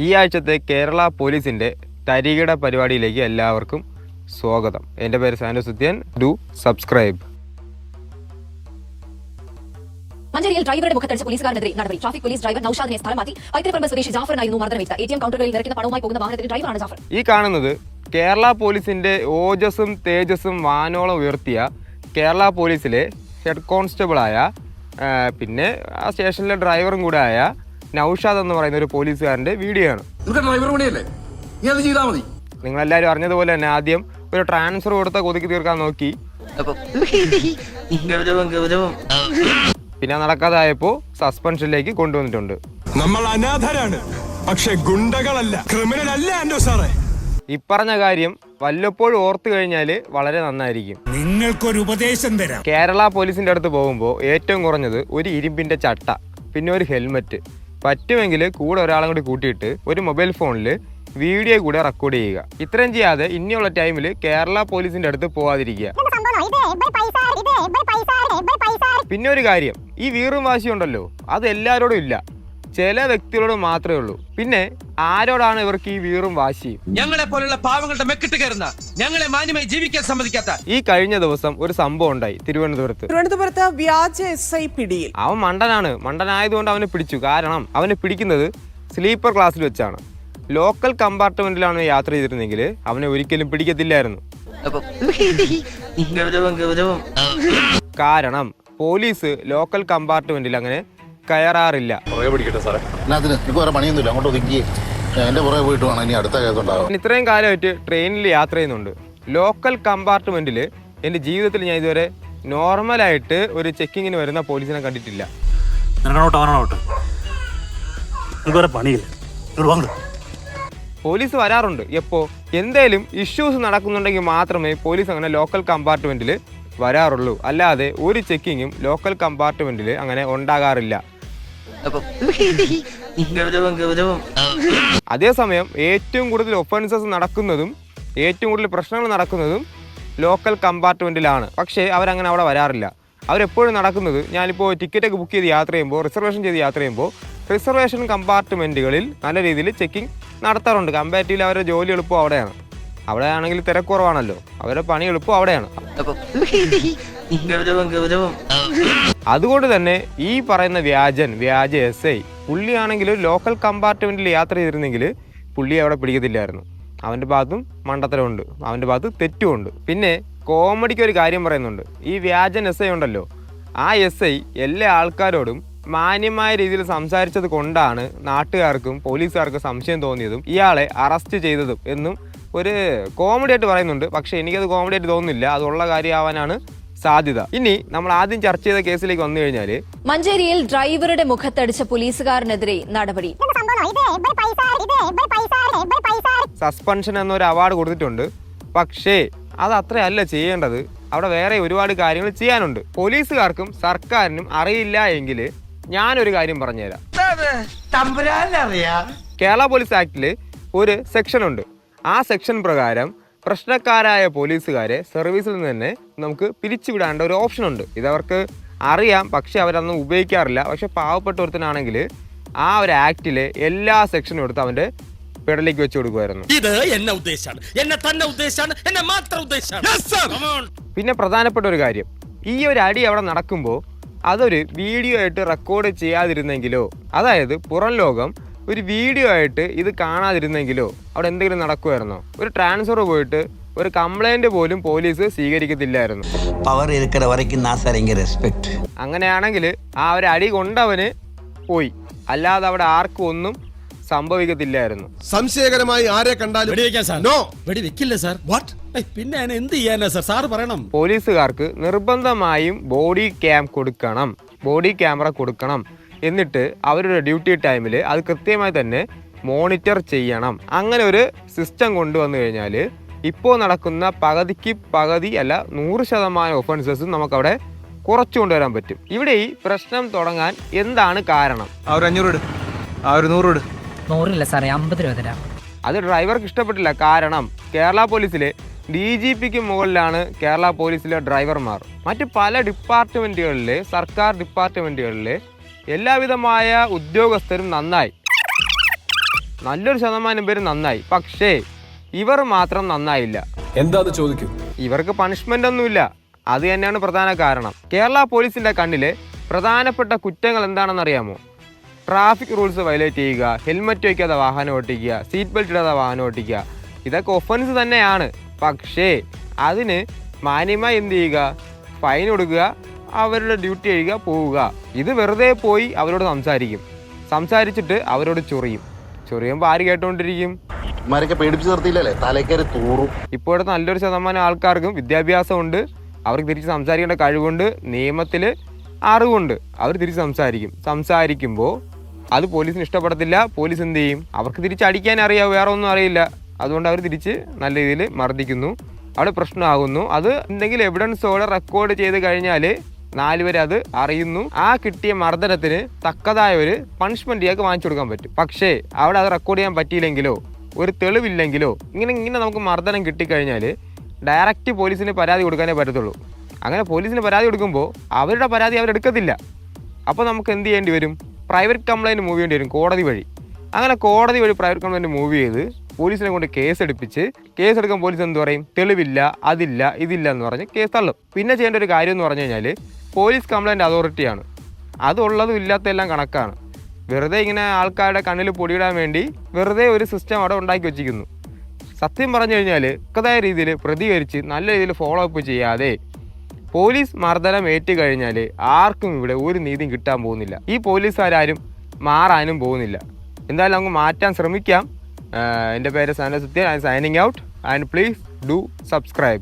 ഈ ആഴ്ചത്തെ കേരള പോലീസിന്റെ തരികിട പരിപാടിയിലേക്ക് എല്ലാവർക്കും സ്വാഗതം. എൻ്റെ പേര് സാനു സുത്യൻ. Do subscribe. മഞ്ചേരിയിൽ ഡ്രൈവറുടെ മുഖത്തടിച്ച പോലീസുകാരനെതിരെ നടപടി. ട്രാഫിക് പോലീസ് ഡ്രൈവർ നൌഷാദിനെ സ്ഥലം മാറ്റി. പൈത്തരപ്പറമ്പ് സ്വദേശി ജാഫറിനായിരുന്നു മർദ്ദനമേറ്റ. ATM കൗണ്ടറുകളിൽ നിരക്കുന്ന പണവുമായി പോകുന്ന വാഹനത്തിന്റെ ഡ്രൈവറാണ് ജാഫർ. ഈ കാണുന്നത് കേരള പോലീസിന്റെ ഓജസ്സും തേജസ്സും വാനോളം ഉയർത്തിയ കേരള പോലീസിലെ ഹെഡ് കോൺസ്റ്റബിളായ പിന്നെ ആ സ്റ്റേഷനിലെ ഡ്രൈവറും കൂടെ ആയ നൌഷാദ് എന്ന് പറയുന്ന ഒരു പോലീസുകാരന്റെ വീഡിയോ ആണ്. നിങ്ങളെല്ലാവരും അറിഞ്ഞതുപോലെ തന്നെ ആദ്യം ഒരു ട്രാൻസ്ഫർ കൊടുത്ത കൊതുക്കി തീർക്കാൻ നോക്കി, പിന്നെ നടക്കാതായപ്പോ സസ്പെൻഷനിലേക്ക് കൊണ്ടുവന്നിട്ടുണ്ട്. നമ്മൾ അനാഥരാണ്, പക്ഷെ ഗുണ്ടകളല്ല, ക്രിമിനൽ അല്ല സാറേ. ഇപ്പറഞ്ഞ കാര്യം വല്ലപ്പോഴും ഓർത്തു കഴിഞ്ഞാൽ വളരെ നന്നായിരിക്കും. നിങ്ങൾക്കൊരു ഉപദേശം തരാം. കേരള പോലീസിന്റെ അടുത്ത് പോകുമ്പോൾ ഏറ്റവും കുറഞ്ഞത് ഒരു ഇരുമ്പിന്റെ ചട്ട, പിന്നെ ഒരു ഹെൽമെറ്റ്, പറ്റുമെങ്കിൽ കൂടെ ഒരാളും കൂടി കൂട്ടിയിട്ട് ഒരു മൊബൈൽ ഫോണിൽ വീഡിയോ കൂടെ റെക്കോർഡ് ചെയ്യുക. ഇത്രയും ചെയ്യാതെ ഇനിയുള്ള ടൈമിൽ കേരള പോലീസിന്റെ അടുത്ത് പോവാതിരിക്കുക. പിന്നെ ഒരു കാര്യം, ഈ വീറും വാശി ഉണ്ടല്ലോ, അത് എല്ലാവരോടും ഇല്ല, ചില വ്യക്തികളോട് മാത്രമേ ഉള്ളൂ. പിന്നെ ആരോടാണ് ഇവർക്ക് ഈ വീറും വാശിയും? ഞങ്ങളെ പോലുള്ള പാവങ്ങളുടെ മെക്കിട്ട് കയറുന്ന, ഞങ്ങളെ മാന്യമായി ജീവിക്കാൻ സമ്മതിക്കാത്ത. ഈ കഴിഞ്ഞ ദിവസം ഒരു സംഭവം ഉണ്ടായി തിരുവനന്തപുരത്ത് വ്യാജ SI പിടിയിൽ. അവൻ മണ്ടനായതുകൊണ്ട് അവനെ പിടിച്ചു. കാരണം അവനെ പിടിക്കുന്നത് സ്ലീപ്പർ ക്ലാസ്സിൽ വെച്ചാണ്. ലോക്കൽ കമ്പാർട്ട്മെന്റിലാണ് യാത്ര ചെയ്തിരുന്നെങ്കിൽ അവനെ ഒരിക്കലും പിടിക്കത്തില്ലായിരുന്നു. കാരണം പോലീസ് ലോക്കൽ കമ്പാർട്ട്മെന്റിൽ അങ്ങനെ കയറാറില്ല. ഇത്രയും കാലമായിട്ട് ട്രെയിനിൽ യാത്ര ചെയ്യുന്നുണ്ട്. ലോക്കൽ കമ്പാർട്ട്മെന്റിൽ എൻ്റെ ജീവിതത്തിൽ ഞാൻ ഇതുവരെ നോർമലായിട്ട് ഒരു ചെക്കിങ്ങിന് വരുന്ന പോലീസിനെ കണ്ടിട്ടില്ല. പോലീസ് വരാറുണ്ട് എപ്പോ എന്തേലും ഇഷ്യൂസ് നടക്കുന്നുണ്ടെങ്കിൽ മാത്രമേ പോലീസ് അങ്ങനെ ലോക്കൽ കമ്പാർട്ട്മെന്റിൽ വരാറുള്ളൂ. അല്ലാതെ ഒരു ചെക്കിങ്ങും ലോക്കൽ കമ്പാർട്ട്മെന്റിൽ അങ്ങനെ ഉണ്ടാകാറില്ല. അതേസമയം ഏറ്റവും കൂടുതൽ ഒഫൻസസ് നടക്കുന്നതും ഏറ്റവും കൂടുതൽ പ്രശ്നങ്ങൾ നടക്കുന്നതും ലോക്കൽ കമ്പാർട്ട്മെന്റിലാണ്. പക്ഷേ അവരങ്ങനെ അവിടെ വരാറില്ല. അവരെപ്പോഴും നടക്കുന്നത്, ഞാനിപ്പോൾ ടിക്കറ്റൊക്കെ ബുക്ക് ചെയ്ത് യാത്ര ചെയ്യുമ്പോൾ, റിസർവേഷൻ ചെയ്ത് യാത്ര ചെയ്യുമ്പോൾ റിസർവേഷൻ കമ്പാർട്ട്മെന്റുകളിൽ നല്ല രീതിയിൽ ചെക്കിംഗ് നടത്താറുണ്ട്. കമ്പാരിറ്റീവ്ലി അവരുടെ ജോലി എളുപ്പം അവിടെയാണ്. അവിടെ ആണെങ്കിൽ തിരക്കുറവാണല്ലോ, അവരുടെ പണി എളുപ്പം അവിടെയാണ്. അതുകൊണ്ട് തന്നെ ഈ പറയുന്ന വ്യാജ SI പുള്ളിയാണെങ്കിൽ ലോക്കൽ കമ്പാർട്ട്മെന്റിൽ യാത്ര ചെയ്തിരുന്നെങ്കിൽ പുള്ളിയെ അവിടെ പിടിക്കത്തില്ലായിരുന്നു. അവൻ്റെ ഭാഗത്തും മണ്ടത്തരമുണ്ട്, അവൻ്റെ ഭാഗത്ത് തെറ്റുമുണ്ട്. പിന്നെ കോമഡിക്ക് ഒരു കാര്യം പറയുന്നുണ്ട്. ഈ വ്യാജൻ SI ഉണ്ടല്ലോ, ആ SI എല്ലാ ആൾക്കാരോടും മാന്യമായ രീതിയിൽ സംസാരിച്ചത് കൊണ്ടാണ് നാട്ടുകാർക്കും പോലീസുകാർക്കും സംശയം തോന്നിയതും ഇയാളെ അറസ്റ്റ് ചെയ്തതും എന്നും ഒരു കോമഡി ആയിട്ട് പറയുന്നുണ്ട്. പക്ഷെ എനിക്കത് കോമഡി ആയിട്ട് തോന്നുന്നില്ല, അതുള്ള കാര്യമാവാനാണ് സാധ്യത. ഇനി നമ്മൾ ആദ്യം ചർച്ച ചെയ്ത കേസിലേക്ക് വന്നു കഴിഞ്ഞാൽ, മഞ്ചേരിയിൽ ഡ്രൈവറുടെ മുഖത്തടിച്ച പോലീസുകാരനെതിരെ നടപടി. സസ്പെൻഷൻ എന്നൊരു അവാർഡ് കൊടുത്തിട്ടുണ്ട്. പക്ഷേ അത് അത്രയല്ല ചെയ്യേണ്ടത്. അവിടെ വേറെ ഒരുപാട് കാര്യങ്ങൾ ചെയ്യാനുണ്ട്. പോലീസുകാർക്കും സർക്കാരിനും അറിയില്ല എങ്കിൽ ഞാനൊരു കാര്യം പറഞ്ഞുതരാം. കേരള പോലീസ് ആക്ടിൽ ഒരു സെക്ഷൻ ഉണ്ട്. ആ സെക്ഷൻ പ്രകാരം പ്രശ്നക്കാരായ പോലീസുകാരെ സർവീസിൽ നിന്ന് തന്നെ നമുക്ക് പിരിച്ചുവിടാണ്ട ഒരു ഓപ്ഷൻ ഉണ്ട്. ഇതവർക്ക് അറിയാം, പക്ഷെ അവരതൊന്നും ഉപയോഗിക്കാറില്ല. പക്ഷെ പാവപ്പെട്ട ഒരുത്തനാണെങ്കിൽ ആ ഒരു ആക്ടിലെ എല്ലാ സെക്ഷനും എടുത്ത് അവൻ്റെ പെടലേക്ക് വെച്ച് കൊടുക്കുമായിരുന്നു. പിന്നെ പ്രധാനപ്പെട്ട ഒരു കാര്യം, ഈ ഒരു അടി അവിടെ നടക്കുമ്പോൾ അതൊരു വീഡിയോ ആയിട്ട് റെക്കോർഡ് ചെയ്യാതിരുന്നെങ്കിലോ, അതായത് പുറം ലോകം ഒരു വീഡിയോ ആയിട്ട് ഇത് കാണാതിരുന്നെങ്കിലോ അവിടെ എന്തെങ്കിലും നടക്കുമായിരുന്നോ? ഒരു ട്രാൻസ്ഫർ പോയിട്ട് ഒരു കംപ്ലൈന്റ് പോലും പോലീസ് സ്വീകരിക്കത്തില്ലായിരുന്നു. അങ്ങനെയാണെങ്കിൽ ആ ഒരു അടി കൊണ്ടവന് പോയി, അല്ലാതെ അവിടെ ആർക്കും ഒന്നും സംഭവിക്കത്തില്ലായിരുന്നു. സംശയകരമായി ആരെ കണ്ടാലും പിന്നെ എന്ത് ചെയ്യാനാ സാർ പറയണം. പോലീസുകാർക്ക് നിർബന്ധമായും ബോഡി ക്യാമറ കൊടുക്കണം. എന്നിട്ട് അവരുടെ ഡ്യൂട്ടി ടൈമിൽ അത് കൃത്യമായി തന്നെ മോണിറ്റർ ചെയ്യണം. അങ്ങനെ ഒരു സിസ്റ്റം കൊണ്ടുവന്നു കഴിഞ്ഞാൽ ഇപ്പോൾ നടക്കുന്ന പകുതിക്ക് പകുതി അല്ല 100% ഒഫൻസസും നമുക്കവിടെ കുറച്ചു കൊണ്ടുവരാൻ പറ്റും. ഇവിടെ ഈ പ്രശ്നം തുടങ്ങാൻ എന്താണ് കാരണം? 500 100 100 സാറേ, 50 രൂപ തരാം. അത് ഡ്രൈവർക്ക് ഇഷ്ടപ്പെട്ടില്ല. കാരണം കേരള പോലീസിലെ DGPക്ക് മുകളിലാണ് കേരള പോലീസിലെ ഡ്രൈവർമാർ. മറ്റ് പല ഡിപ്പാർട്ട്മെന്റുകളിലെ സർക്കാർ ഡിപ്പാർട്ട്മെന്റുകളിലെ എല്ലാവിധമായ ഉദ്യോഗസ്ഥരും നന്നായി നല്ലൊരു ശതമാനം പേര് നന്നായി. പക്ഷേ ഇവർ മാത്രം നന്നായില്ല. എന്താന്ന് ചോദിക്കൂ. ഇവർക്ക് പണിഷ്മെൻ്റ് ഒന്നുമില്ല. അത് തന്നെയാണ് പ്രധാന കാരണം. കേരള പോലീസിൻ്റെ കണ്ണിൽ പ്രധാനപ്പെട്ട കുറ്റങ്ങൾ എന്താണെന്നറിയാമോ? ട്രാഫിക് റൂൾസ് വയലേറ്റ് ചെയ്യുക, ഹെൽമറ്റ് വയ്ക്കാതെ വാഹനം ഓട്ടിക്കുക, സീറ്റ് ബെൽറ്റ് ഇടാതെ വാഹനം ഓട്ടിക്കുക. ഇതൊക്കെ ഒഫൻസ് തന്നെയാണ്. പക്ഷേ അതിന് മാന്യമായി എന്ത് ചെയ്യുക? ഫൈൻ കൊടുക്കുക, അവരുടെ ഡ്യൂട്ടി ചെയ്യുക, പോവുക. ഇത് വെറുതെ പോയി അവരോട് സംസാരിച്ചിട്ട് അവരോട് ചൊറിയുമ്പോൾ ആര് കേട്ടുകൊണ്ടിരിക്കും? പേടിപ്പിച്ച് നിർത്തിയില്ലേ, തലക്കേറി തൂറും. ഇപ്പോഴത്തെ നല്ലൊരു ശതമാനം ആൾക്കാർക്കും വിദ്യാഭ്യാസമുണ്ട്, അവർക്ക് തിരിച്ച് സംസാരിക്കേണ്ട കഴിവുണ്ട്, നിയമത്തിൽ അറിവുണ്ട്. അവർ തിരിച്ച് സംസാരിക്കുമ്പോൾ അത് പോലീസിന് ഇഷ്ടപ്പെടത്തില്ല. പോലീസ് എന്ത് ചെയ്യും? അവർക്ക് തിരിച്ചടിക്കാൻ അറിയാം, വേറെ ഒന്നും അറിയില്ല. അതുകൊണ്ട് അവർ തിരിച്ച് നല്ല രീതിയിൽ മർദ്ദിക്കുന്നു, അവിടെ പ്രശ്നമാകുന്നു. അത് എന്തെങ്കിലും എവിഡൻസോടെ റെക്കോർഡ് ചെയ്ത് കഴിഞ്ഞാൽ 4 പേര് അത് അറിയുന്നു. ആ കിട്ടിയ മർദ്ദനത്തിന് തക്കതായ ഒരു പണിഷ്മെൻറ്റ് ഇയാൾക്ക് വാങ്ങിച്ചു കൊടുക്കാൻ പറ്റും. പക്ഷേ അവിടെ അത് റെക്കോർഡ് ചെയ്യാൻ പറ്റിയില്ലെങ്കിലോ, ഒരു തെളിവില്ലെങ്കിലോ, ഇങ്ങനെ നമുക്ക് മർദ്ദനം കിട്ടിക്കഴിഞ്ഞാൽ ഡയറക്റ്റ് പോലീസിന് പരാതി കൊടുക്കാനേ പറ്റത്തുള്ളൂ. അങ്ങനെ പോലീസിന് പരാതി കൊടുക്കുമ്പോൾ അവരുടെ പരാതി അവരെടുക്കത്തില്ല. അപ്പോൾ നമുക്ക് എന്ത് ചെയ്യേണ്ടി വരും? പ്രൈവറ്റ് കംപ്ലയിൻറ്റ് മൂവ് ചെയ്യേണ്ടി വരും, കോടതി വഴി. അങ്ങനെ കോടതി വഴി പ്രൈവറ്റ് കംപ്ലയിൻറ്റ് മൂവ് ചെയ്ത് പോലീസിനെ കൊണ്ട് കേസെടുക്കാൻ പോലീസ് എന്ത് പറയും? തെളിവില്ല, അതില്ല, ഇതില്ല എന്ന് പറഞ്ഞ് കേസ് തള്ളും. പിന്നെ ചെയ്യേണ്ട ഒരു കാര്യം എന്ന് പറഞ്ഞു കഴിഞ്ഞാൽ പോലീസ് കംപ്ലയിൻറ്റ് അതോറിറ്റിയാണ്. അതുള്ളതും ഇല്ലാത്തതെല്ലാം കണക്കാണ്. വെറുതെ ഇങ്ങനെ ആൾക്കാരുടെ കണ്ണിൽ പൊടിയിടാൻ വേണ്ടി വെറുതെ ഒരു സിസ്റ്റം അവിടെ ഉണ്ടാക്കി വെച്ചിരിക്കുന്നു. സത്യം പറഞ്ഞു കഴിഞ്ഞാൽ തക്കതായ രീതിയിൽ പ്രതികരിച്ച് നല്ല രീതിയിൽ ഫോളോ അപ്പ് ചെയ്യാതെ പോലീസ് മർദ്ദനം ഏറ്റു കഴിഞ്ഞാൽ ആർക്കും ഇവിടെ ഒരു നീതിയും കിട്ടാൻ പോകുന്നില്ല. ഈ പോലീസുകാരും മാറാനും പോകുന്നില്ല. എന്തായാലും നമുക്ക് മാറ്റാൻ ശ്രമിക്കാം. എൻ്റെ പേര് Sanal Sathyan. I M signing out and please do subscribe.